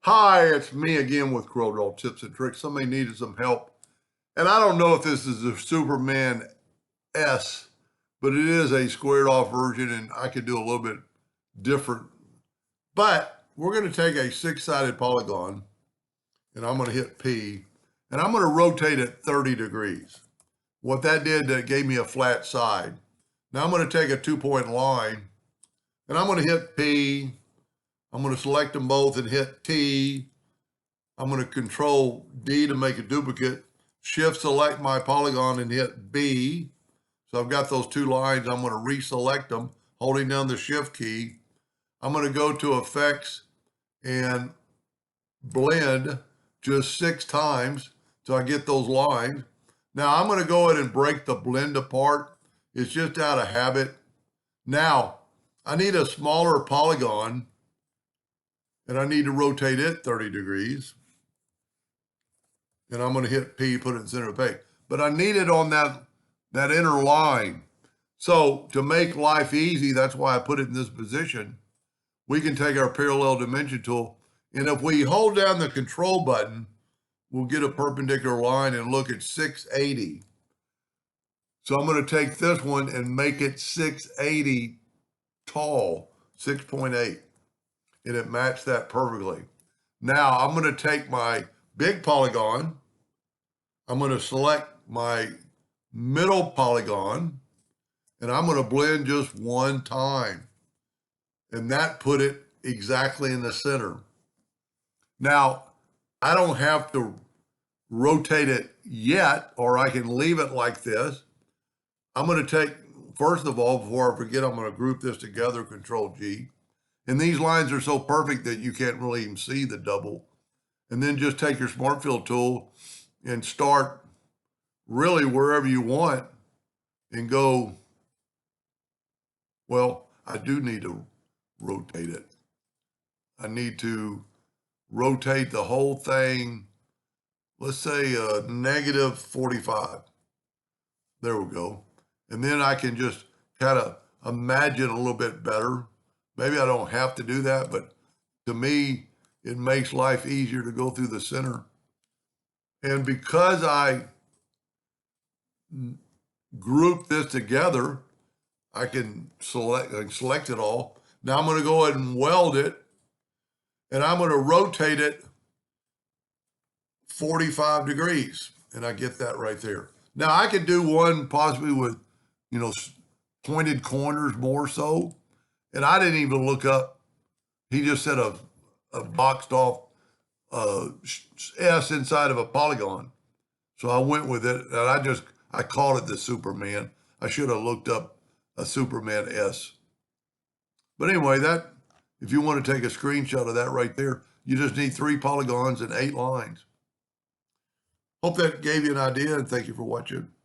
Hi, it's me again with Corel tips and tricks. Somebody needed some help. And I don't know if this is a Superman S, but it is a squared off version and I could do a little bit different. But we're going to take a six-sided polygon and I'm going to hit P and I'm going to rotate it 30 degrees. What that did, that gave me a flat side. Now I'm going to take a 2-point line and I'm going to hit P. I'm going to select them both and hit T. I'm going to control D to make a duplicate, shift select my polygon and hit B. So I've got those two lines. I'm going to reselect them, holding down the shift key. I'm going to go to effects and blend just 6 times so I get those lines. Now I'm going to go ahead and break the blend apart. It's just out of habit. Now I need a smaller polygon and I need to rotate it 30 degrees. And I'm going to hit P, put it in center of the page. But I need it on that inner line. So to make life easy, that's why I put it in this position. We can take our parallel dimension tool, and if we hold down the control button, we'll get a perpendicular line and look at 680. So I'm going to take this one and make it 680 tall, 6.8. And it matched that perfectly. Now I'm going to take my big polygon. I'm going to select my middle polygon and I'm going to blend just one time. And that put it exactly in the center. Now, I don't have to rotate it yet, or I can leave it like this. I'm going to take, first of all, before I forget, I'm going to group this together, Control G. And these lines are so perfect that you can't really even see the double. And then just take your Smart Fill tool and start really wherever you want and go, well, I do need to rotate it. I need to rotate the whole thing, let's say negative 45. There we go. And then I can just kind of imagine a little bit better. Maybe I don't have to do that, but to me, it makes life easier to go through the center. And because I group this together, I can select it all. Now I'm going to go ahead and weld it, and I'm going to rotate it 45 degrees, and I get that right there. Now I could do one possibly with, pointed corners more so, and I didn't even look up. He just said a boxed off S inside of a polygon. So I went with it, and I called it the Superman. I should have looked up a Superman S. But anyway, if you want to take a screenshot of that right there, you just need 3 polygons and 8 lines. Hope that gave you an idea, and thank you for watching.